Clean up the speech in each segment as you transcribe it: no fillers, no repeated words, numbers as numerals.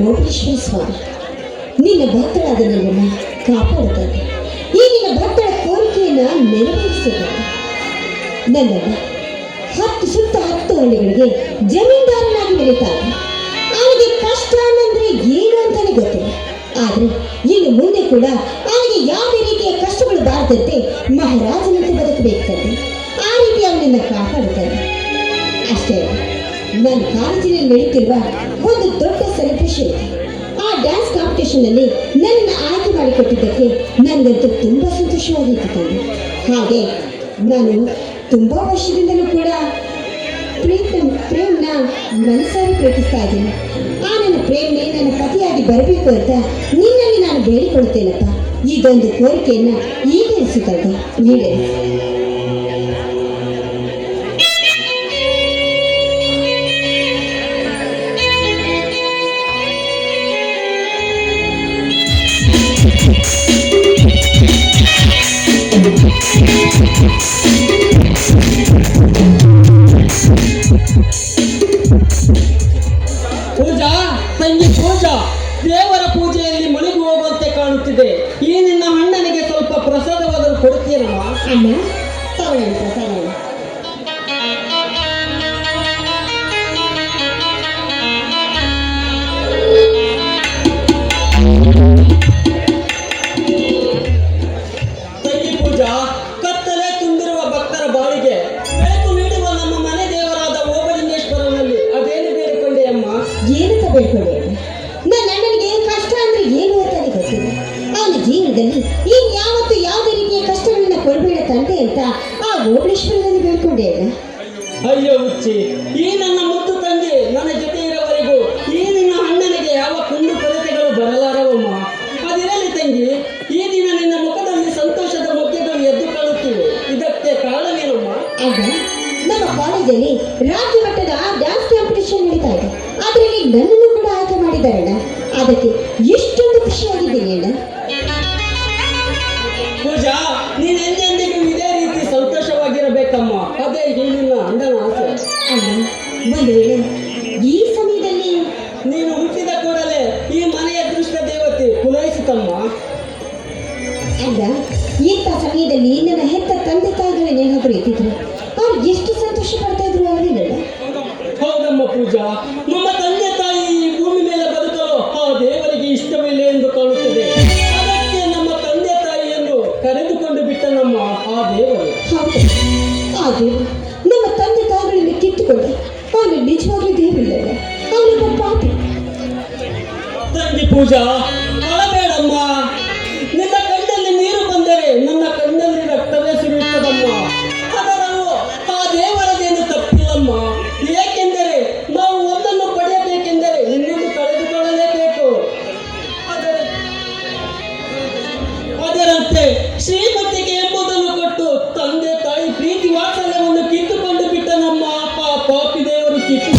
ಓಂಕಾರೇಶ್ವರ ಸ್ವಾಮಿ ನಿನ್ನ ಭಕ್ತರಾದ ನನ್ನನ್ನು ಕಾಪಾಡುತ್ತಾನೆ. ಈ ನಿನ್ನ ಭಕ್ತರ ಕೋರಿಕೆಯನ್ನು ನೆರವೇರಿಸುತ್ತಾನೆ. ನನ್ನನ್ನು 10 ಸುತ್ತ 10 ಹಳ್ಳಿಗಳಿಗೆ ಜಮೀನ್ದಾರನಾಗಿ ಬೆಳೀತಾನೆ. ಅವನಿಗೆ ಕಷ್ಟ ಅನ್ನಂದ್ರೆ ಏನು ಅಂತಾನೆ ಗೊತ್ತಿಲ್ಲ. ಆದರೆ ಇನ್ನು ಮುಂದೆ ಕೂಡ ಅವನಿಗೆ ಯಾವುದೇ ರೀತಿಯ ಕಷ್ಟಗಳು ಬಾರದಂತೆ ಮಹಾರಾಜನಂತೆ ಬದುಕಬೇಕಾದ್ರೆ ಆ ರೀತಿ ಅವನನ್ನು ಕಾಪಾಡುತ್ತಾನೆ. ಅಷ್ಟೇ ಅಲ್ಲ, ನನ್ನ ಕಾಲೇಜಿನಲ್ಲಿ ನಡೀತಿರುವ ಒಂದು ದೊಡ್ಡ ಸೆಲೆಬ್ರೇಷನ್ ಇದೆ. ಆ ಡ್ಯಾನ್ಸ್ ಕಾಂಪಿಟೇಷನ್ನಲ್ಲಿ ನನ್ನನ್ನು ಆಯ್ಕೆ ಮಾಡಿಕೊಟ್ಟಿದ್ದಕ್ಕೆ ನನಗಂತೂ ತುಂಬ ಸಂತೋಷವಾಗಿತ್ತು. ಹಾಗೆ ನಾನು ತುಂಬ ವರ್ಷದಿಂದಲೂ ಕೂಡ ಪ್ರೇಮ್ನ ಮನಸ್ಸಾರಿ ಪ್ರೀತಿಸ್ತಾ ಇದ್ದೀನಿ. ಆ ನನ್ನ ಪ್ರೇಮ್ನೇ ನನ್ನ ಪತಿಯಾಗಿ ಬರಬೇಕು ಅಂತ ನಿನ್ನಲ್ಲಿ ನಾನು ಬೇಡಿಕೊಳ್ಳುತ್ತೇನಪ್ಪ. ಇದೊಂದು ಕೋರಿಕೆಯನ್ನು ಈಡೇರಿಸುತ್ತಂತ ಈಡೇರಿಸಿ. ಪೂಜಾ, ತಂಗಿ ಪೂಜಾ, ದೇವರ ಪೂಜೆಯಲ್ಲಿ ಮುಳುಗಿ ಹೋಗುವಂತೆ ಕಾಣುತ್ತಿದೆ. ಈ ನಿನ್ನ ಅಣ್ಣನಿಗೆ ಸ್ವಲ್ಪ ಪ್ರಸಾದವಾದರೂ ಕೊಡ್ತೀರಮ್ಮ? ಅಣ್ಣ ತಗೊಳ್ಳಿ ಪ್ರಸಾದ. ತಂಗಿ ಪೂಜಾ, ಕತ್ತಲೆ ತುಂಬಿರುವ ಭಕ್ತರ ಬಾಳಿಗೆ ಬೆಳಕು ನೀಡುವ ನಮ್ಮ ಮನೆ ದೇವರಾದ ಓಬಳಿಂಗೇಶ್ವರನಲ್ಲಿ ಅದೇನು ಬೇಡಿಕೊಂಡೆ ಅಮ್ಮ? ಏನಂತ ಬೇಡ್ಕೊಂಡೆ? ನನ್ನ ಅಣ್ಣನಿಗೆ ಕಷ್ಟ ಅಂದ್ರೆ ಏನು ಅಂತಾನೆ ಗೊತ್ತಿಲ್ಲ. ಅವನ ಜೀವನದಲ್ಲಿ ಇನ್ಯಾವತ್ತು ಯಾವುದೇ ರೀತಿಯ ಕಷ್ಟಗಳನ್ನ ಕೊಡಬೇಡ ತಂದೆ ಅಂತ ಆ ಓಬಳೇಶ್ವರನಲ್ಲಿ ಬೇಡ್ಕೊಂಡೆ ಅಲ್ಲ. ಅಯ್ಯೋ ಹುಚ್ಚಿ, ಈ ನನ್ನ ಮುದ್ದು ತಂಗಿ ನನ್ನ ಜೊತೆ ಇರೋವರೆಗೂ ಈ ನಿನ್ನ ಅಣ್ಣನಿಗೆ ಯಾವ ಕುಂದು ಕೊರತೆಗಳು ಬರಲಾರವಮ್ಮ. ಅದಿರಲಿ ತಂಗಿ, ಈ ದಿನ ನಿನ್ನ ಮುಖದಲ್ಲಿ ಸಂತೋಷದ ಮೊಗ್ಗೆಗಳು ಎದ್ದು ಕಾಣುತ್ತಿವೆ. ಇದಕ್ಕೆ ಕಾರಣವೇನಮ್ಮ? ಆಗ ನಮ್ಮ ಕಾಲೇಜಲ್ಲಿ ರಾಜ್ಯ ಮಟ್ಟದ ಡ್ಯಾನ್ಸ್ ಕಾಂಪಿಟೇಷನ್ ನಡೀತಾ ಇದೆ. ಅದರಲ್ಲಿ ನನ್ನನ್ನು ಕೂಡ ಆಯ್ಕೆ ಮಾಡಿದ್ದಾರಣ್ಣ. ಅದಕ್ಕೆ ಎಷ್ಟೊಂದು ಖುಷಿಯಾಗಿದ್ದೀನಿ ಅಣ್ಣ. ಪೂಜಾ, ನೀನು ಎಂದೆಂದಿಗೂ ಇದೇ ರೀತಿ ಸಂತೋಷವಾಗಿರಬೇಕಮ್ಮ. ಅದೇ ಈ ನಿನ್ನ ಅಣ್ಣನ ಆಸೆ. ಅಣ್ಣ, ಒಂದು ವೇಳೆ ಈ ಸಮಯದಲ್ಲಿ ನೀನು ಹುಟ್ಟಿದ ಕೂಡಲೇ ಈ ಮನೆಯ ಅದೃಷ್ಟ ದೇವತೆ ಪುಲಯಿಸುತ್ತಮ್ಮ. ಅಲ್ಲ, ಇಂಥ ಸಮಯದಲ್ಲಿ ನನ್ನ ಹೆತ್ತ ತಂದೆ ತಾಯಿಗಳನ್ನೇನಾದರೂ ಇದ್ದಿದ್ರು ಅವ್ರು ಎಷ್ಟು ಸಂತೋಷ ಪಡ್ತಾ ಇದ್ರು ಅಲ್ಲಿಲ್ಲ. ಹೌದಮ್ಮ ಪೂಜಾ, ನಮ್ಮ ತಂದೆ ತಾಯಿ ಈ ಭೂಮಿ ಮೇಲೆ ಬದುಕಲು ಆ ದೇವರಿಗೆ ಇಷ್ಟವಿಲ್ಲ ಎಂದು ಕಾಣುತ್ತದೆ. ಅದಕ್ಕೆ ನಮ್ಮ ತಂದೆ ತಾಯಿಯನ್ನು ಕರೆದುಕೊಂಡು ಬಿಟ್ಟನಮ್ಮ ಆ ದೇವರು. ಹೌದು, ಆ ದೇವರು ನಮ್ಮ ತಂದೆ ತಾಯಿಗಳನ್ನು ಕಿತ್ತುಕೊಂಡು ಅವನು ನಿಜವಾಗ್ಲೂ ದೇವರಿಲ್ಲ, ಅವನೊಬ್ಬ ಪಾಪಿ. ತಂಗಿ ಪೂಜಾ, ಅಳಬೇಡಮ್ಮ. ನಿನ್ನ ಕಣ್ಣಲ್ಲಿ ನೀರು ಬಂದರೆ ನನ್ನ ಕಣ್ಣಲ್ಲಿ ರಕ್ತವೇ ಸುರಿಯುತ್ತದಮ್ಮ. ಅದರಲ್ಲೂ ಆ ದೇವರದೇನು ತಪ್ಪಿಲ್ಲಮ್ಮ. ಏಕೆಂದರೆ ನಾವು ಒಂದನ್ನು ಪಡೆಯಬೇಕೆಂದರೆ ಇನ್ನೊಂದು ಕಳೆದುಕೊಳ್ಳಲೇಬೇಕು. ಅದರಂತೆ ಶ್ರೀಮತಿಗೆ ಎಂಬುದನ್ನು ಕೊಟ್ಟು ತಂದೆ ತಾಯಿ ಪ್ರೀತಿ ವಾತ್ಸಲ್ಯವನ್ನು ಕಿತ್ತುಕೊಂಡು ಬಿಟ್ಟನಮ್ಮ ಆ ಪಾಪಿ ದೇವರು ಕಿತ್ತು.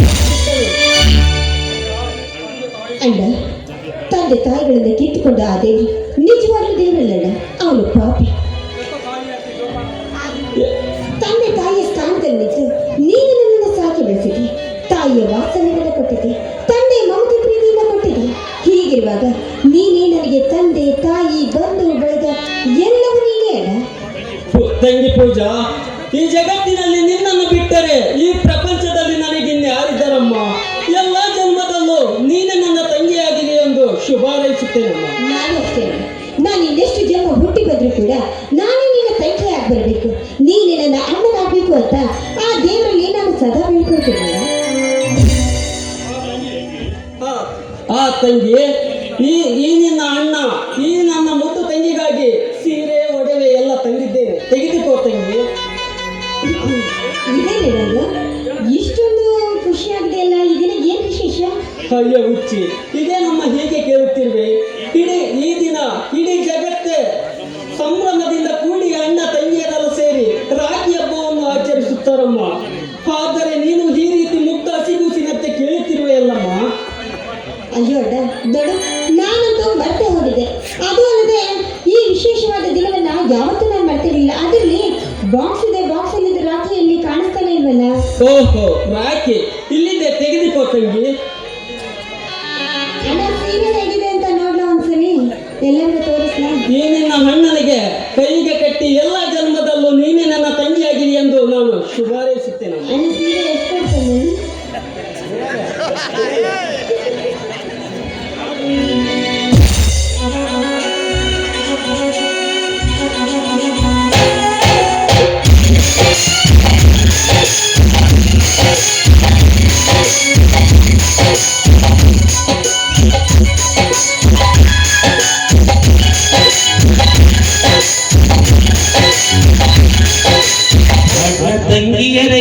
ಅಣ್ಣ, ತಂದೆ ತಾಯಿಗಳನ್ನು ಕಿತ್ತುಕೊಂಡ ಆ ದೇವರು ನಿಜವಾಗ್ಲೂ ದೇವರಲ್ಲ, ಅವನು ಪಾಪಿ. ತಂದೆ ತಾಯಿಯ ಸ್ಥಾನದಲ್ಲಿ ನಿಂತು ನೀನು ನನ್ನನ್ನು ಸಾಕಿ ಬೆಳೆಸಿದೆ. ತಾಯಿಯ ವಾತ್ಸಲ್ಯವನ್ನು ಕೊಟ್ಟಿದೆ, ತಂದೆ ಮಮತೆ ಪ್ರೀತಿಯನ್ನು ಕೊಟ್ಟಿದೆ. ಹೀಗಿರುವಾಗ ನೀನೇ ನನಗೆ ತಂದೆ ತಾಯಿ ಬಂಧು ಬಳಗ ಎಲ್ಲವೂ ನೀನೇ ಅಣ್ಣ. ತಂಗಿ ಪೂಜಾ, ಈ ಜಗತ್ತಿನಲ್ಲಿ ನಿನ್ನನ್ನು ಬಿಟ್ಟರೆ ಈ ಪ್ರಪಂಚದಲ್ಲಿ ನನಗಿನ್ಯಾರಿದ್ದಾರಮ್ಮ? ಎಲ್ಲ ಜನ್ಮದಲ್ಲೂ ನೀನೆ ನನ್ನ ತಂಗಿಯಾಗಿದೆ ಎಂದು ಶುಭಾರೈಸುತ್ತೇನಮ್ಮ. ನಾನು ಅಷ್ಟೇ ಅಣ್ಣ. ನಾನು ಇನ್ನೆಷ್ಟು ಜನ್ಮ ಹುಟ್ಟಿ ಬಂದರೂ ಕೂಡ ನಾನೇ ನಿನ್ನ ತಂಗಿಯಾಗಿ ಬರಬೇಕು, ನೀನೇ ನನ್ನ ಅಣ್ಣನಾಗಬೇಕು ಅಂತ ಆ ದೇವರಲ್ಲಿ ನಾನು ಸದಾ ಬೇಡ್ಕೊಳ್ತೇನೆ. ಆ ತಂಗಿ, ಈ ನಿನ್ನ ಅಣ್ಣ ಈ ನನ್ನ ಮುದ್ದು ತಂಗಿಗಾಗಿ ಸೀರೆ ಒಡವೆ ಎಲ್ಲ ತಂದಿದ್ದೇನೆ, ತೆಗೆದುಕೋ ತಂಗಿ. ಇದೇನಿರಲ್ಲ, ಇಷ್ಟೊಂದು ಖುಷಿಯಾಗಿದೆ ಅಲ್ಲ, ಇದನ್ನ ಏನ್ ವಿಶೇಷ? ಅಯ್ಯೋ ಹುಚ್ಚಿ, ಇದೇ ನಮ್ಮ ಹೀಗೆ ಕೇಳುತ್ತಿರುವೆ. ಈ ದಿನ ಇಡೀ ಜಗತ್ತೇ ಸಂಭ್ರಮದಿಂದ ಕೂಡಿ ಅಣ್ಣ ತಂಗಿಯರೆಲ್ಲ ಸೇರಿ ರಾಖಿ ಹಬ್ಬವನ್ನು ಆಚರಿಸುತ್ತಾರಮ್ಮ. ಆದರೆ ನೀನು ಈ ರೀತಿ ಮುಕ್ತ ಹಸಿಗೂಸಿನಂತೆ ಕೇಳುತ್ತಿರುವೆಯಲ್ಲಮ್ಮ. ಅಯ್ಯೋ ಅಡ್ಡ ದೊಡ್ಡ, ನಾನಂತೂ ಮರ್ತೇ ಹೋಗಿದ್ದೆ. ಅದು ಅಲ್ಲದೆ ಈ ವಿಶೇಷವಾದ ದಿನವನ್ನ ಯಾವತ್ತೂ ನಾನು ಮರ್ತಿರಲಿಲ್ಲ. ಅದರಲ್ಲಿ ಬಾಕ್ಸ್ ಇದೆ, ಬಾಕ್ಸ್ ಅಲ್ಲಿ ರಾಖಿಯಲ್ಲಿ ಕಾಣಿಸ್ತಾನೆ ಇಲ್ವಲ್ಲ? ಓಹೋ, ರಾಖಿ ಇಲ್ಲಿದೆ, ತೆಗೆದುಕೋ ತಂಗಿ. ಅಣ್ಣ ಎಲ್ಲರಿಗೂ ತೋರಿಸ್ಲ. ಈ ನಿನ್ನ ಅಣ್ಣನಿಗೆ ಕೈಗೆ ಕಟ್ಟಿ ಎಲ್ಲ ಜನ್ಮದಲ್ಲೂ ನೀನೇ ನನ್ನ ತಂಗಿಯಾಗಿರಿ ಎಂದು ನಾನು ಶುಭಾರೈಸುತ್ತೇನೆ. ಅಣ್ಣ ಸೀರೆ ಎಷ್ಟು ಕೊಡ್ತೇನೆ? ತಂಗಿಯರ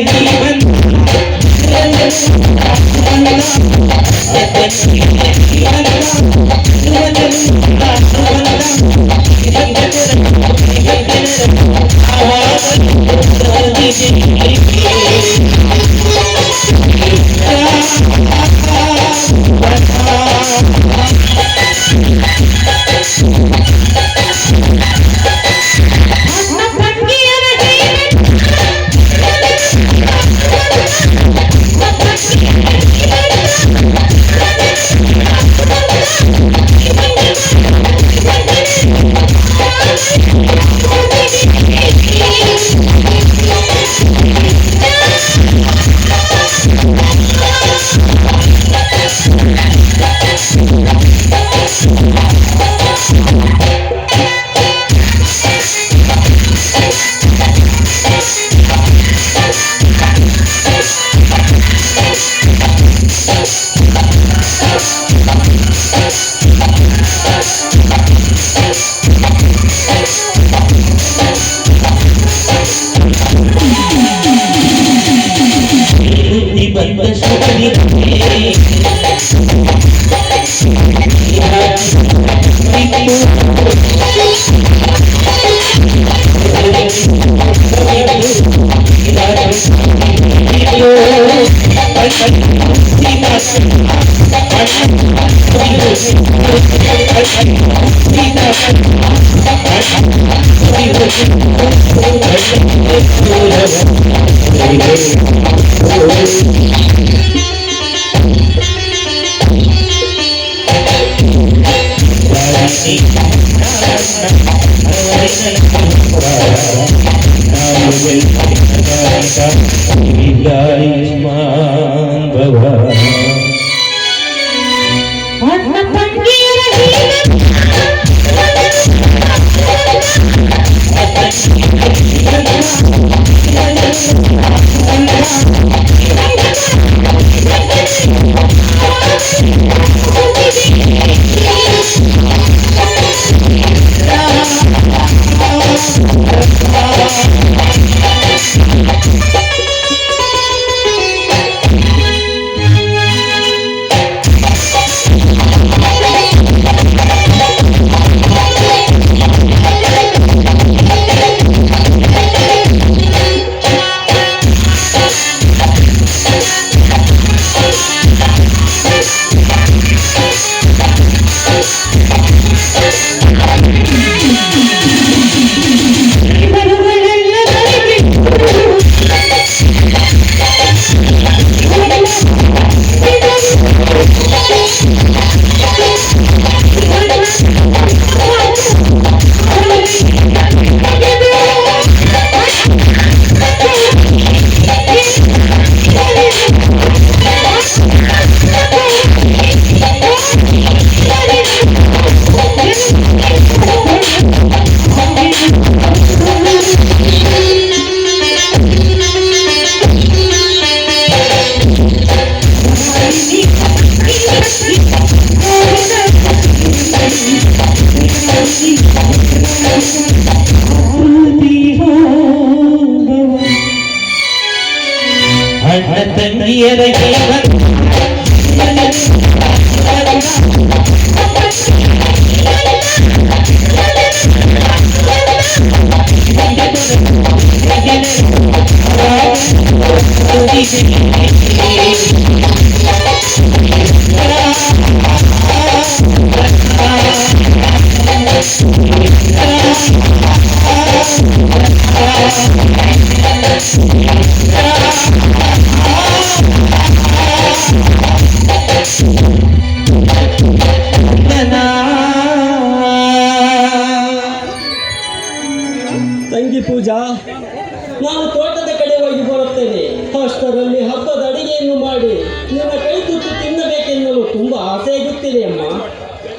ಅದರಲ್ಲಿ ಹಬ್ಬದ ಅಡಿಗೆಯನ್ನು ಮಾಡಿ ನಿನ್ನ ಕೈ ತುತ್ತು ತಿನ್ನಬೇಕೆನ್ನಲು ತುಂಬಾ ಆಸೆ ಆಗುತ್ತಿದೆ ಅಮ್ಮ.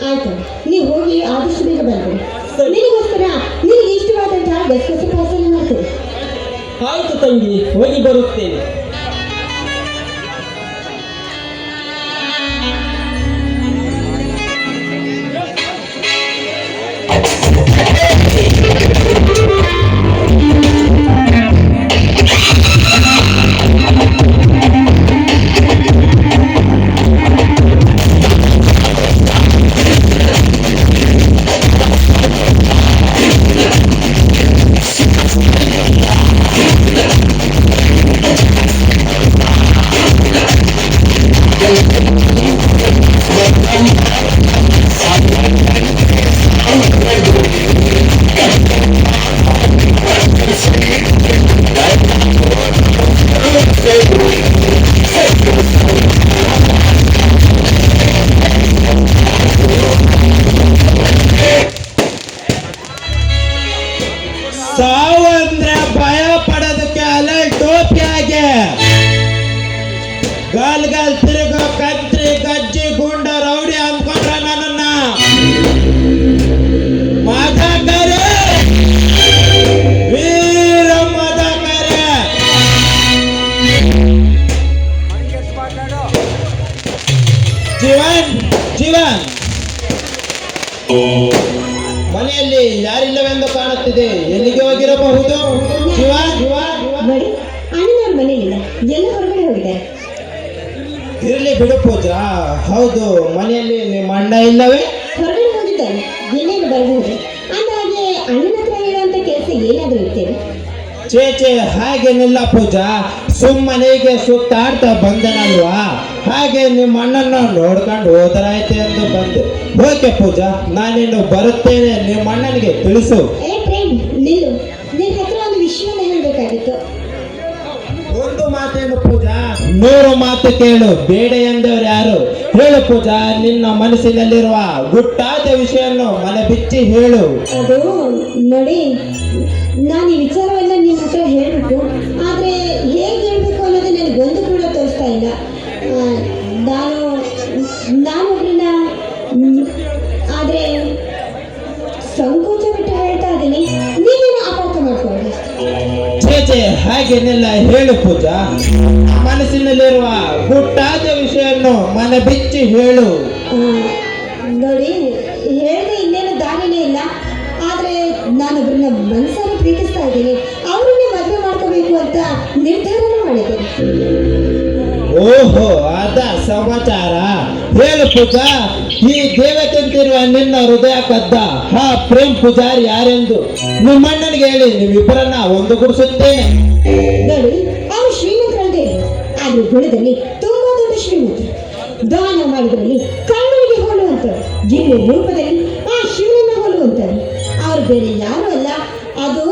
ಆಯ್ತು, ನೀವು ಹೋಗಿ ಆದಷ್ಟು ಬೇಗ ಬರ್ಬೋದು. ಸರಿ. ನಿನಗೋಸ್ಕರ ನಿನಗೆ ಇಷ್ಟವಾದಂತಹ ಗಸಗಸೆ ಪಾಯಸ ಮಾಡ್ತೇವೆ. ಆಯ್ತು ತಂಗಿ, ಹೋಗಿ ಬರುತ್ತೇನೆ. ಸಾವು ಅಂದ್ರೆ ಭಯ ಪಡೋದಕ್ಕೆ ಅಲ್ಲ ಟೋಪಿಯಾಗೆ ಗಾಲ್ ಗಾಲ್ ತಿರುಗೋ ಕತ್ರಿ ಗಜ್ಜಿ ಗುಂಡ ರೌಡಿ ಅಂದ್ಕೊಂಡ್ರ ನನ್ನನ್ನ ಮದಕರೆ ವೀರ ಮದಕರೆ. ಜೀವನ್ ಜೀವನ್ ಮನೆಯಲ್ಲಿ ಯಾರಿಲ್ಲವೆಂದು ಕಾಣುತ್ತಿದೆ, ಎಲ್ಲಿಗೆ ಹೋಗಿರಬಹುದು? ಶಿವ ಶಿವ ನೋಡಿ, ಅಣ್ಣನವ್ರ ಮನೆಯಿಲ್ಲ, ಎಲ್ಲ ಹೊರಗಡೆ ಹೋಗಿದ್ದಾರೆ. ಇರಲಿ ಬಿಡು ಪೂಜಾ. ಹೌದು, ಮನೆಯಲ್ಲಿ ನಿಮ್ಮ ಅಣ್ಣ ಇಲ್ಲವೇ? ಹೊರಗಡೆ ಹೋಗಿದ್ದಾನೆ, ಎಲ್ಲೇನು ಬರಬಹುದು. ಅಂದಾಗೆ ಅಣ್ಣನ ಹತ್ರ ಹೇಳುವಂತ ಕೆಲಸ ಏನಾದರೂ ಇರ್ತೇನೆ. ಚೇಚೆ ಹಾಗೇನಿಲ್ಲ ಪೂಜಾ, ಸುಮ್ಮನೆಗೆ ಸುತ್ತಾಡ್ತಾ ಬಂದನಲ್ವಾ, ಹಾಗೆ ನಿಮ್ಮ ಅಣ್ಣನ ನೋಡ್ಕೊಂಡು ಹೋದರಾಯ್ತು ಎಂದು ಬಂದೆ. ಓಕೆ ಪೂಜಾ, ನಾನಿನ್ನು ಬರುತ್ತೇನೆ, ನಿಮ್ಮ ಅಣ್ಣನಿಗೆ ತಿಳಿಸು. ಏ ಪ್ರೇಮ್, ನಿಲ್ಲು. ನಿನ್ನ ಹತ್ರ ಒಂದು ವಿಷಯವನ್ನು ಹೇಳಬೇಕಾಗಿತ್ತು. ಒಂದು ಮಾತೇನು ಪೂಜಾ, 100 ಮಾತು ಕೇಳು, ಬೇಡ ಎಂದವರು ಯಾರು? ಹೇಳು ಪೂಜಾ, ನಿನ್ನ ಮನಸ್ಸಿನಲ್ಲಿರುವ ಗುಟ್ಟಾದ ವಿಷಯನ್ನು ಮನೆ ಬಿಚ್ಚಿ ಹೇಳು. ಅದು ನೋಡಿ, ನಾನು ಈ ವಿಚಾರವೆಲ್ಲ ನಿಮ್ಮ ಹತ್ರ ಹೇಳಬೇಕು, ಆದರೆ ಹೇಗೆ ಹೇಳಬೇಕು ಅನ್ನೋದು ನನಗೊಂದು ಕೂಡ ತೋರಿಸ್ತಾ ಇಲ್ಲ. ನಾನೊಬ್ಬರನ್ನ ಆದರೆ ಸಂಕೋಚ ಬಿಟ್ಟು ಹೇಳ್ತಾ ಇದ್ದೀನಿ, ನೀವೇನು ಅಪಾರ್ಥ ಮಾಡ್ಕೊಳ್ಳಿ. ಚೇಚೆ ಹಾಗೇನೆಲ್ಲ ಹೇಳು ಪೂಜಾ, ಮನಸ್ಸಿನಲ್ಲಿರುವ ಗುಟ್ಟಾದ ವಿಷಯನ್ನು ಮನೆ ಬಿಚ್ಚಿ ಹೇಳು. ನೋಡಿ, ಹೇಳಿದ್ರೆ ಇನ್ನೇನು ದಾರಿನೇ ಇಲ್ಲ, ಆದರೆ ನಾನೊಬ್ಬರನ್ನ ಮನಸ್ಸಾರಿ ಪ್ರೀತಿಸ್ತಾ ಇದ್ದೀನಿ, ಅವರನ್ನೇ ಮದುವೆ ಮಾಡ್ಕೋಬೇಕು ಅಂತ ನಿರ್ಧಾರನೂ ಮಾಡಿದ್ದೀನಿ. ಓಹೋ, ಅದ ಸಮಾಚಾರ. ಹೇಳು ಪೂಜಾ, ಈ ದೇವತೆಂತಿರುವ ನಿನ್ನ ಹೃದಯ ಕದ್ದ ಹಾ ಪ್ರೇಮ್ ಪೂಜಾರಿ ಯಾರೆಂದು ನಿಮ್ಮಣ್ಣನಿಗೆ ಹೇಳಿ ನಿಮ್ಮಿಬ್ಬರನ್ನ ಒಂದುಗೂಡಿಸುತ್ತೇನೆ. ನೋಡಿ, ಅವರು ಶ್ರೀಮಂತರಲ್ಲದೆ ಆದ್ರೆ ಗುಣದಲ್ಲಿ ತುಂಬಾ ದೊಡ್ಡ ಶ್ರೀಮಂತ. ದಾನ ಮಾಡಿದ್ರಲ್ಲಿ ಕಣ್ಣರಿಗೆ ಹೋಲುವಂಥವ್ರು, ಗಿಣ್ಣೆ ರೂಪದಲ್ಲಿ ಆ ಶಿವನನ್ನ ಹೋಲುವಂಥವ್ರು. ಅವ್ರು ಬೇರೆ ಯಾರು ಅಲ್ಲ, ಅದು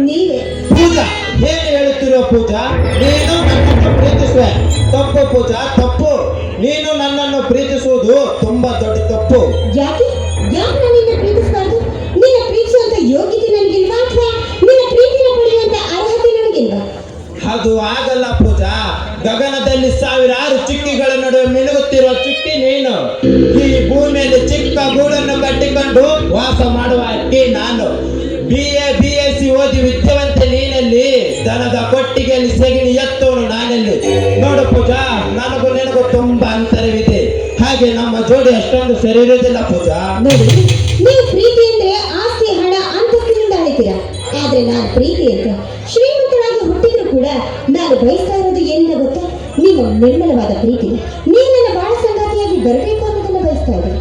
ನೀವೇ. ಪೂಜಾ, ಏನು ಹೇಳುತ್ತಿರೋ ಪೂಜಾ? ನೀನು ನನ್ನನ್ನು ಪ್ರೀತಿಸುವೆ? ತಪ್ಪು ಪೂಜಾ, ತಪ್ಪು. ನೀನು ನನ್ನನ್ನು ಪ್ರೀತಿಸುವುದು ತುಂಬಾ ದೊಡ್ಡ ತಪ್ಪು. ಯಾಕೆ ಯಾಕೆ ನಾನು ನಿನ್ನ ಪ್ರೀತಿಸಬಾರ್ದು? ನಿನ್ನ ಪ್ರೀತಿಸುವಂತ ಯೋಗ್ಯತೆ ನನಗಿಲ್ವಾ, ಅಥವಾ ನಿನ್ನ ಪ್ರೀತಿನ ಪಡೆಯುವಂತ ಅರ್ಹತೆ ನನಗಿಲ್ವಾ? ಅದು ಆಗಲ್ಲ ಪೂಜಾ. ಗಗನದಲ್ಲಿ ಸಾವಿರಾರು ಚಿಕ್ಕಿಗಳ ನಡುವೆ ಮಿನುಗುತ್ತಿರುವ ಚಿಕ್ಕಿ ನೀನು. ಈ ಭೂಮಿಯಲ್ಲಿ ಚಿಕ್ಕ ಗೂಡನ್ನು ಕಟ್ಟಿಕೊಂಡು ವಾಸ ಮಾಡುವ ಅಕ್ಕಿ ನಾನು. BSc ಓದಿ ವಿದ್ಯಾವಂತೆ ನೀನಲ್ಲಿ, ದನದ ಕೊಟ್ಟಿಗೆಯಲ್ಲಿ ಸೆಗಣಿ ಎತ್ತೋನು ನಾನಲ್ಲಿ. ನೋಡು ಪೂಜಾ, ನನಗೂ ನಿನಗೂ ತುಂಬಾ ಅಂತರವಿದೆ, ಹಾಗೆ ನಮ್ಮ ಜೋಡಿ ಅಷ್ಟೊಂದು ಸರಿ ಇರುವುದಿಲ್ಲ ಪೂಜಾ. ನೋಡಿ, ನೀವು ಪ್ರೀತಿ ಅಂದ್ರೆ ಆಸ್ತಿ ಹಣ ಅಂತಸ್ತಿನಿಂದ ಅಳಿತೀರಾ, ಆದ್ರೆ ನಾನು ಪ್ರೀತಿ ಅಂತ ಶ್ರೀಮಂತರಾಗಿ ಹುಟ್ಟಿದ್ರು ಕೂಡ ನಾನು ಬಯಸ್ತಾ ಇರೋದು ಏನಿಲ್ಲ ಗೊತ್ತಾ? ನಿಮ್ಮ ನಿರ್ಮಲವಾದ ಪ್ರೀತಿ. ನೀವು ನನ್ನ ಬಾಳ ಸಂಗಾತಿಯಾಗಿ ಬರಬೇಕು ಅನ್ನೋದನ್ನ ಬಯಸ್ತಾ ಇದ್ದೀನಿ.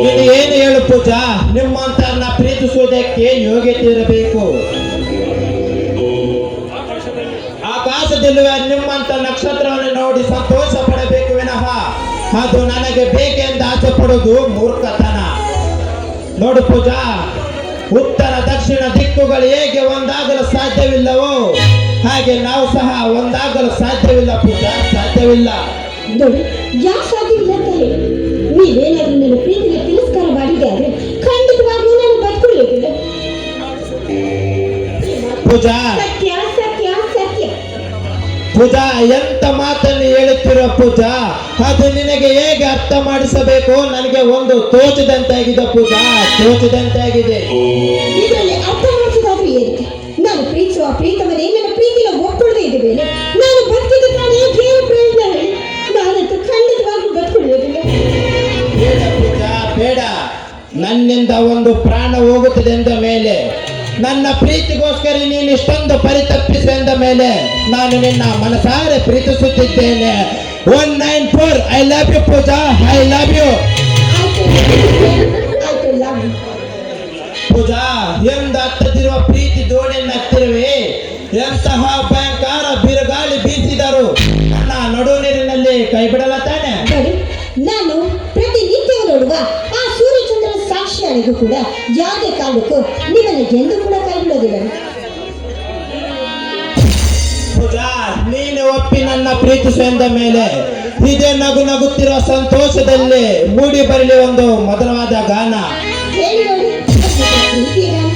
ನೀನು ಏನು ಹೇಳು ಪೂಜಾ? ನಿಮ್ಮಂತರನ್ನ ಪ್ರೀತಿಸುವುದಕ್ಕೆ ಯೋಗ್ಯತೆ ಇರಬೇಕು. ಆಕಾಶದಲ್ಲಿರುವ ನಿಮ್ಮಂತ ನಕ್ಷತ್ರವನ್ನು ನೋಡಿ ಸಂತೋಷ ಪಡಬೇಕು ವಿನಃ ಅದು ನನಗೆ ಬೇಕೆಂದು ಆಸೆ ಪಡುವುದು ಮೂರ್ಖತನ. ನೋಡು ಪೂಜಾ, ಉತ್ತರ ದಕ್ಷಿಣ ದಿಕ್ಕುಗಳು ಹೇಗೆ ಒಂದಾಗಲು ಸಾಧ್ಯವಿಲ್ಲವೋ ಹಾಗೆ ನಾವು ಸಹ ಒಂದಾಗಲು ಸಾಧ್ಯವಿಲ್ಲ ಪೂಜಾ, ಸಾಧ್ಯವಿಲ್ಲ. ನೋಡಿ, ಯಾಕೆ ಸಾಧ್ಯವಿಲ್ಲ ಅಂತ ಹೇಳಿ, ನೀವೇನಾದ್ರೂ ನನ್ನ ಪ್ರೀತಿಗೆ ತಿರಸ್ಕಾರ ಮಾಡಿದೆ ಆದ್ರೆ ಖಂಡಿತವಾಗ್ಲೂ ನಾನು ಬದುಕೊಳ್ಳೇಕಿಲ್ಲ. ಪೂಜಾ ಸತ್ಯ ಸತ್ಯ ಸತ್ಯ. ಪೂಜಾ, ಎಂತ ಮಾತನ್ನು ಹೇಳುತ್ತಿರುವ ಪೂಜಾ? ಅದು ನಿನಗೆ ಹೇಗೆ ಅರ್ಥ ಮಾಡಿಸಬೇಕು ನನಗೆ ಒಂದು ತೋಚದಂತಾಗಿದೆ ಪೂಜಾ, ತೋಚದಂತಾಗಿದೆ. ಇದರಲ್ಲಿ ಅರ್ಥ ಮಾಡಿಸೋದಾದ್ರೂ ಏನಕ್ಕೆ? ನಾನು ಪ್ರೀತಿಸುವ ಪ್ರೀತಮನೇ ನನ್ನ ಪ್ರೀತಿನ ಒಪ್ಕೊಳ್ಳದೆ ಇದೆ ಬೇರೆ. ನಾನು ಬದುಕಿದ ತಾನೇ ಏನು ಪ್ರಯೋಜನ ಹೇಳಿ? ನಾನಂತೂ ಖಂಡಿತವಾಗ್ಲೂ ಬದುಕೊಳ್ಳೋದಿಲ್ಲ. ಬೇಡ ಪೂಜಾ, ಬೇಡ. ನನ್ನಿಂದ ಒಂದು ಪ್ರಾಣ ಹೋಗುತ್ತದೆ ಎಂದ ಮೇಲೆ, ನನ್ನ ಪ್ರೀತಿಗೋಸ್ಕರ ನೀನು ಇಷ್ಟೊಂದು ಪರಿತಪ್ಪಿಸಿ ಎಂದ ಮೇಲೆ ನಾನು ನಿನ್ನ ಮನಸಾರೆ ಪ್ರೀತಿಸುತ್ತಿದ್ದೇನೆ. 194 I love you Pooja, I love you. ಆಯ್ತು ಲವ್. ಪೂಜಾ, ಎಂದ ಹತ್ತದಿರುವ ಪ್ರೀತಿ ದೋಣಿಯನ್ನು ಹತ್ತಿರುವೆ. ಎಂತಹ ಭಯಂಕರ ಬಿರುಗಾಳಿ ಬೀಸಿದರು ನನ್ನ ನಡು ನೀರಿನಲ್ಲಿ ಕೈ ಬಿಡಲ ತಾನೆ? ನೋಡಿ, ನಾನು ಪ್ರತಿನಿತ್ಯವೂ ನೋಡುವ ಆ ಸೂರ್ಯಚಂದ್ರ ಸಾಕ್ಷಿಯಾಳಿಗೂ ಕೂಡ ಯಾವುದೇ ಕಾರಣಕ್ಕೂ ನಿಮ್ಮನ್ನು ಎಂದು ಕೂಡ ಕೈ ಬಿಡೋದಿಲ್ಲ. ಪೂಜಾ, ನೀನು ಒಪ್ಪಿ ನನ್ನ ಪ್ರೀತಿಸು ಎಂದ ಮೇಲೆ ಇದೇ ನಗು ನಗುತ್ತಿರುವ ಸಂತೋಷದಲ್ಲಿ ಮೂಡಿ ಬರಲಿ ಒಂದು ಮಧುರವಾದ ಗಾನ. ಹೇಳಿ ನೋಡಿ, ಪ್ರೀತಿಯ ಗಾನ.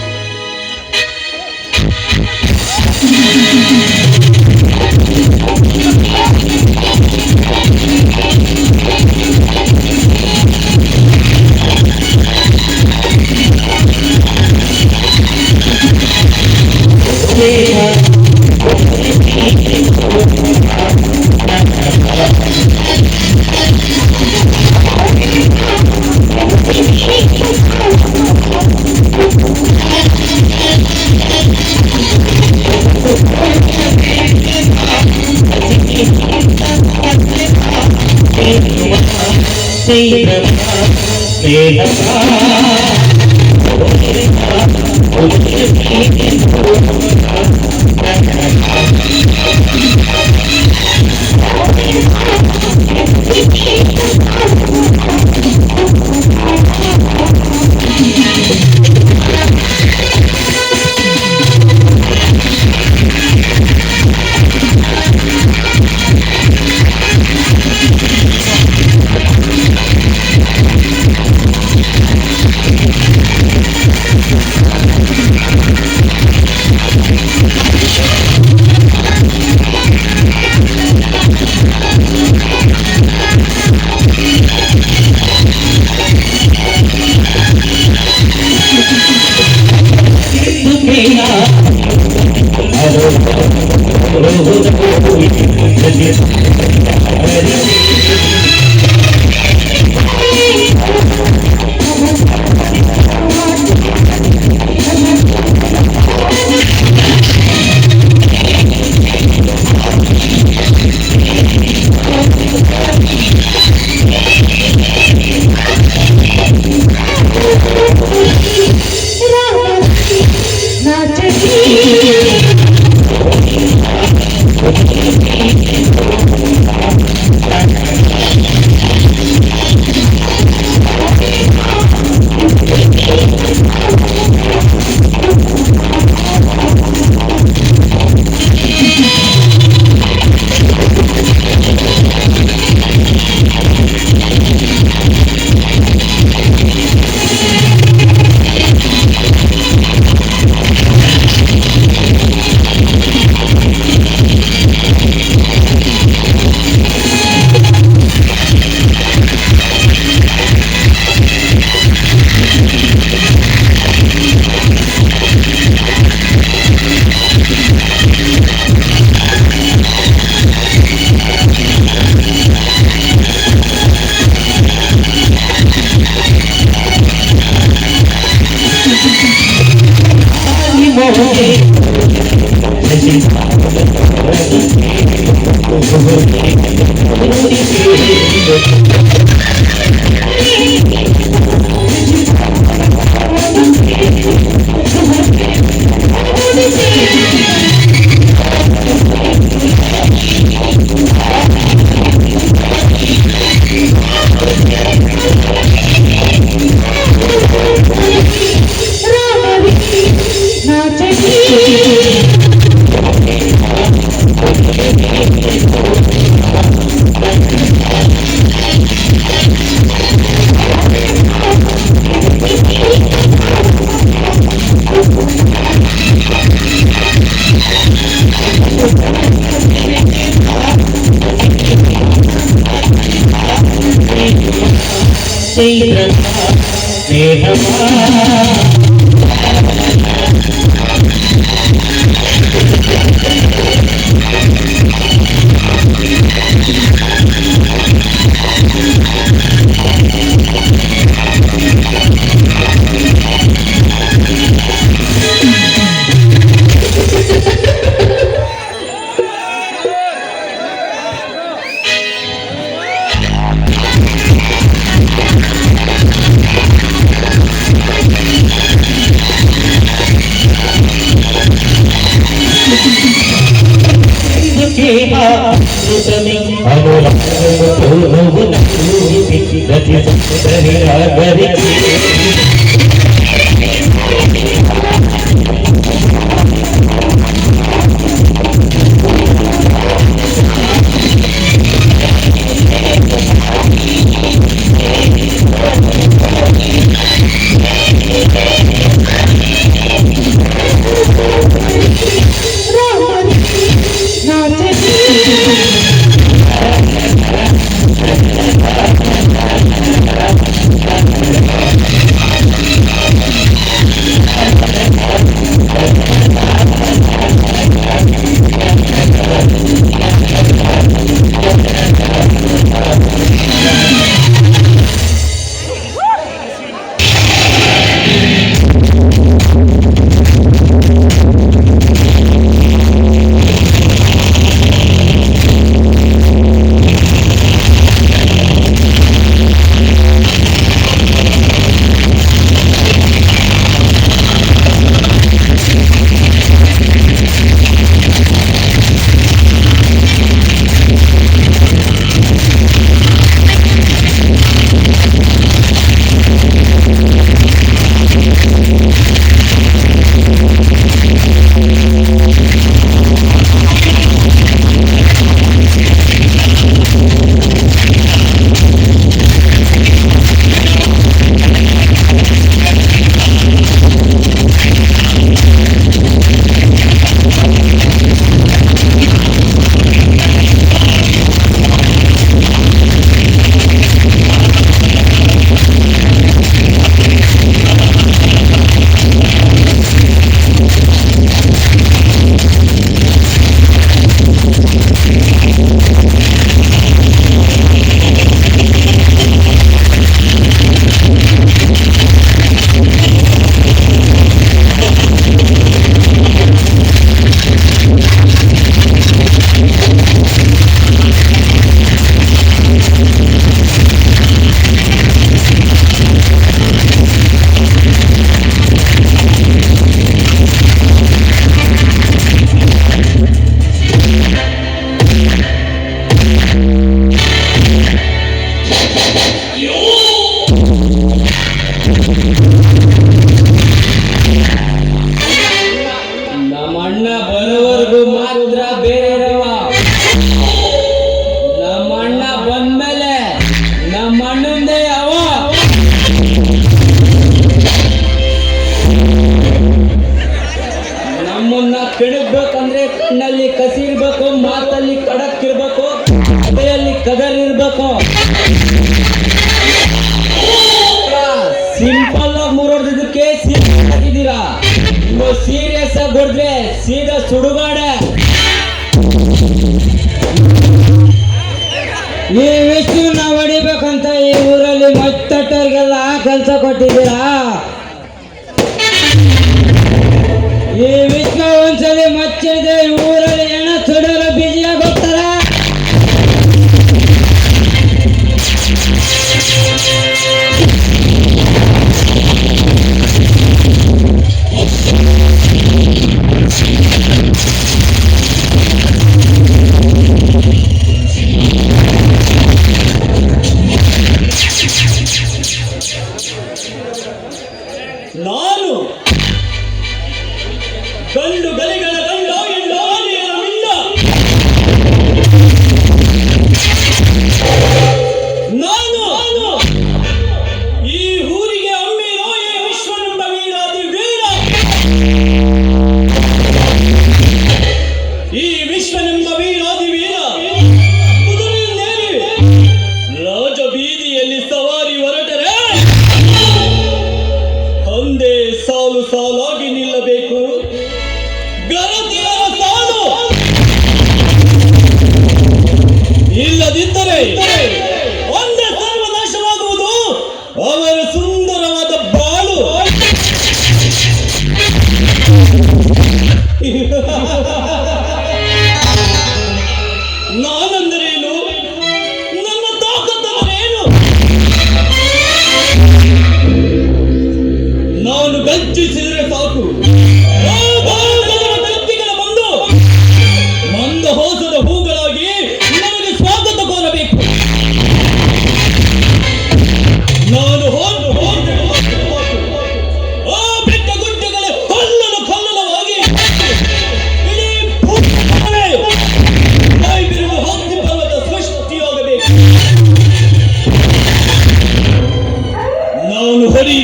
ಚೈತ್ರ ಸ್ನೇಹವಾ ಕೆಡಗ್ಬೇಕಂದ್ರೆ ಕಣ್ಣಲ್ಲಿ ಕಸಿ ಇರ್ಬೇಕು, ಮಾತಲ್ಲಿ ಕಡಕ್ ಇರ್ಬೇಕು, ಕಥೆಯಲ್ಲಿ ಕದರ್ ಇರ್ಬೇಕು. ಸಿಂಪಲ್ ಆಗಿ ಮೂರೋದಕ್ಕೆ ಆಗಿದ್ದೀರಾ, ಇನ್ನು ಸೀರಿಯಸ್ ಆಗಿ ಹೊಡೆದ್ರೆ ಸೀದಾ ಸುಡುಗಾಡೆ. ಈ ವಿಷ್ಣುನ ಹೊಡಿಬೇಕಂತ ಈ ಊರಲ್ಲಿ ಮತ್ತಟ್ಟವ್ರಿಗೆಲ್ಲ ಕೆಲಸ ಕೊಟ್ಟಿದ್ದೀರಾ. ಈ ವಿಷ್ಣು ಒಂದ್ಸಲಿ ಮಚ್ಚಿದೆ ಈ ಊರಲ್ಲಿ ಹೆಣ ಸುಡಲು ಬಿಜಿಯಾಗಿ ಹೋಗ್ತಾರ. ನಾನು ಗಂಡು ಗಲಿಗಳ ಗಂಡ ಎಂಡ ಆನೆಯ ಮಿಂಡ. ನಾನು ಈ ಊರಿಗೆ ಅಮ್ಮಿರೋ ಈ ವಿಶ್ವನೆಂಬ ವೀರಾದಿ ವೀರ. ಈ ವಿಶ್ವನೆಂಬ ವೀರಾದಿ ವೀರ ಕುದುರೆಯನ್ನೇರಿ ರಾಜ ಬೀದಿಯಲ್ಲಿ ಸವಾರಿ ಹೊರಟರೆ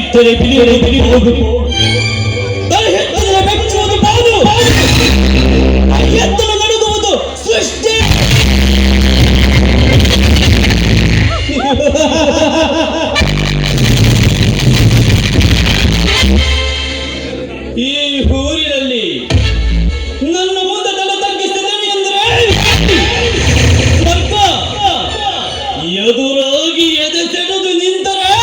ಇಟ್ಟರೆ ಬಿಳಿ ಹೋಗು, ಎತ್ತರೆ ಬೆಚ್ಚುವುದು ಬಾನು, ಎತ್ತಲು ನಡುಗುವುದು ಸೃಷ್ಟಿ. ಈ ಊರಿನಲ್ಲಿ ನನ್ನ ಮುಂದೆ ತಲೆ ತಗ್ಗಿಸಿದ್ದೇನೆ ಎಂದರೆ ಸ್ವಲ್ಪ ಎದುರಾಗಿ ಎದೆ ಸೆಳೆದು ನಿಂತರೆ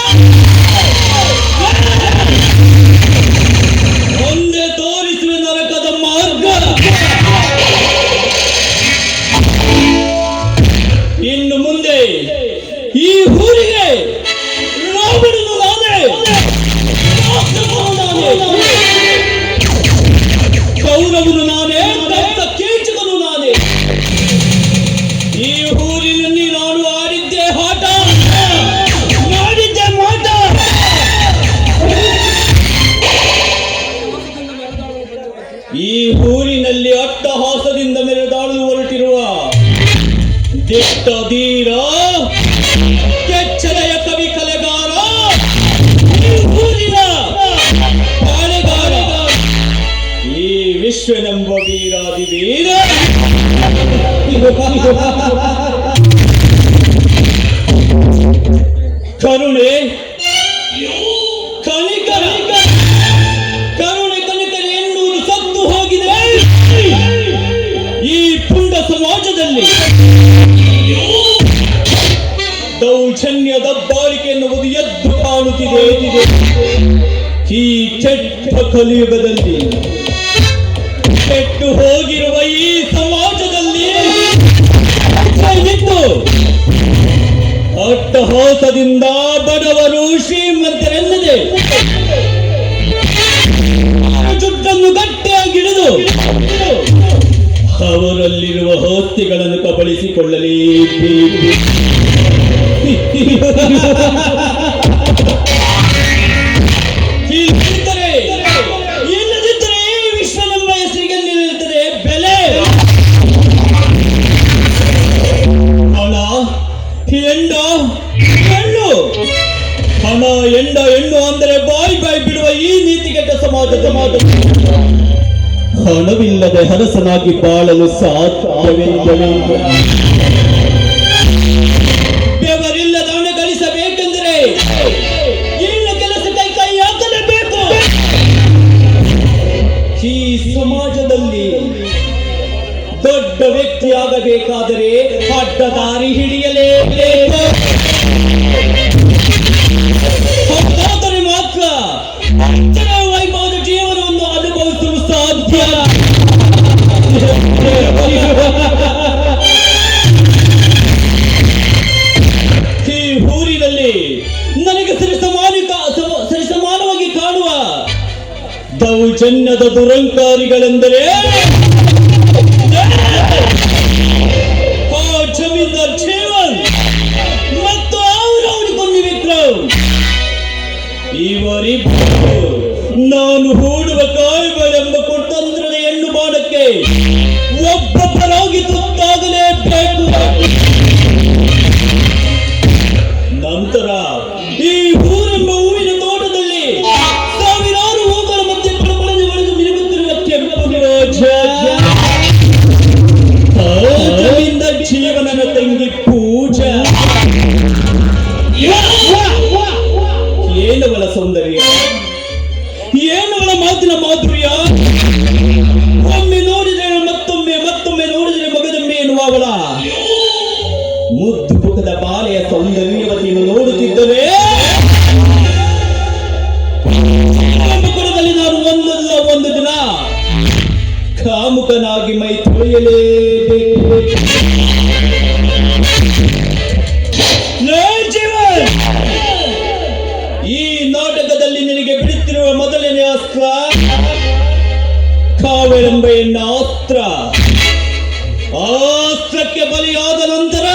ಒಂದೇ ತೋರಿಸುವೆ ನರಕದ ಮಾರ್ಗ. ಇನ್ನು ಮುಂದೆ ಈ ಊರಿಗೆ ರಾವಣನು ನಾನೇ, ಕೌರವನು ನಾನೇ, ದತ್ತ ಕೀಚಕನು ನಾನೇ. ಈ ಊರಿನಲ್ಲಿ ನಾನು ಆಡಿದ್ದೆ ಆಟ, ಮಾಡಿದ್ದೆ ಮಾಟ. ಈ ಊರಿನಲ್ಲಿ ಅಟ್ಟಹಾಸದಿಂದ ಮೆರೆದಾಡಲು ಹೊರಟಿರುವ ದಿಟ್ಟ ಧೀರ ಕೆಚ್ಚಲೆಯ ಕವಿ ಕಲೆಗಾರ, ಈ ಊರಿನ ಬಾಳೆಗಾರ, ಈ ವಿಶ್ವನೆಂಬ ವೀರಾದಿ ವೀರ. ಕರುಣೆ ಕನಿಕರ, ಕರುಣೆ ಕನಿಕರ ಎನ್ನುವುದು ಸತ್ತು ಹೋಗಿದೆ ಈ ಪುಂಡ ಸಮಾಜದಲ್ಲಿ. ದೌರ್ಜನ್ಯ ದಬ್ಬಾಳಿಕೆ ಎನ್ನುವುದು ಎದ್ದು ಕಾಣುತ್ತಿದೆ ಈ ಕೆಟ್ಟ ಕಲಿಯುಗದಲ್ಲಿ. ಕೆಟ್ಟು ಹೋಗಿರುವ ಈ ಸಮಾಜದಲ್ಲಿ ಅಟ್ಟಹಾಸದಿಂದ ಬಡವರು ಶ್ರೀಮಂತರೆನ್ನದೆ ಜುಟ್ಟನ್ನು ಗಟ್ಟಿಯಾಗಿಡಿದು ಅವರಲ್ಲಿರುವ ಆಸ್ತಿಗಳನ್ನು ಕಬಳಿಸಿಕೊಳ್ಳಲೇಬೇಕು. ಇಲ್ಲದಿದ್ದರೆ ಈ ವಿಶ್ವನೆಂಬ ಹೆಸರಿಗೆ ನಿಲ್ಲುತ್ತದೆ ಬೆಲೆ. ಹಣ ಎಂಡ ಹೆಣ್ಣು, ಹಣ ಎಂಡ ಹೆಣ್ಣು ಅಂದರೆ ಬಾಯಿ ಬಿಡುವ ಈ ನೀತಿಗೆಟ್ಟ ಸಮಾಜ. ಹಣವಿಲ್ಲದೆ ಹರಸನಾಗಿ ಬಾಳಲು ಸಾಧ್ಯವಿಲ್ಲವೇ? ಬೆವರಿಲ್ಲದ ಹಣ ಗಳಿಸಬೇಕೆಂದರೆ ಇನ್ನು ಕೆಲಸಕ್ಕೆ ಕೈ ಹಾಕಲೇಬೇಕು. ಈ ಸಮಾಜದಲ್ಲಿ ದೊಡ್ಡ ವ್ಯಕ್ತಿಯಾಗಬೇಕಾದರೆ ಅಡ್ಡ ದಾರಿ ಹಿಡಿಯಲೇಬೇಕು. ಹಾಗಾದರೆ ಮಾತ್ರ ವೈಭವದ ಜೀವನವನ್ನು ಅನುಭವಿಸಲು ಸಾಧ್ಯ. ಈ ಊರಿನಲ್ಲಿ ನನಗೆ ಸರಿಸಮಾನವಾಗಿ ಕಾಣುವ ದೌರ್ಜನ್ಯದ ದುರಂಕಾರಿಗಳೆಂದರೆ ಜಮೀನ್ದಾರ್ ಜೀವನ್ ಮತ್ತು ಅವರವನು ಕೊಂದಿ ವಿಕ್ರಮ್. ಇವರಿಬ್ಬರು ನಾನು ಹೂಡುವ ಕಾಯಿಗಳೆಂಬ ಕುತಂತ್ರದ ಹೆಣ್ಣು ಬಾಣಕ್ಕೆ ಒಬ್ಬೊಬ್ಬರಾಗಿ ತುತ್ತಾಗಲೇಬೇಕು. ನಂತರ ಈ ಊರೆಂಬ ಹೂವಿನ ತೋಟದಲ್ಲಿ ಸಾವಿರಾರು ಹೂಗಳ ಮಧ್ಯೆ ಬಳದು ಮಿನುಗುತ್ತಿರುವ ಕೆಂಪು ರೋಜ ಜೀವನನ ತಂಗಿ ಪೂಜಾ. ಏನವಳ ಸೌಂದರ್ಯ, ಏನವಳ ಮಾತಿನ ಮಾಧುರ್ಯ. ಒಮ್ಮೆ ನೋಡಿದರೆ ಮತ್ತೊಮ್ಮೆ ನೋಡಿದರೆ ಮಗದೊಮ್ಮೆ ಎನ್ನುವ ಅವಳ ಮುದ್ದು ಮುಖದ ಬಾಲೆಯ ಸೌಂದರ್ಯವತಿಯನ್ನು ನೋಡುತ್ತಿದ್ದರೆ ಕುಲದಲ್ಲಿ ನಾನು ಒಂದಲ್ಲ ಒಂದು ದಿನ ಕಾಮುಕನಾಗಿ ಮೈ ತೊಳೆಯಲೇಬೇಕು. ಈ ನಾಟಕದಲ್ಲಿ ನಿನಗೆ ಬಿಡುತ್ತಿರುವ ಮೊದಲನೇ ಅಸ್ತ್ರ ಕಾವೆಳೆಂಬ ಎನ್ನ ಅಸ್ತ್ರ. ಅಸ್ತ್ರಕ್ಕೆ ಬಲಿಯಾದ ನಂತರ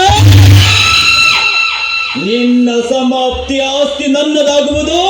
ನಿನ್ನ ಸಮಾಪ್ತಿ ಆಸ್ತಿ ನನ್ನದಾಗುವುದು.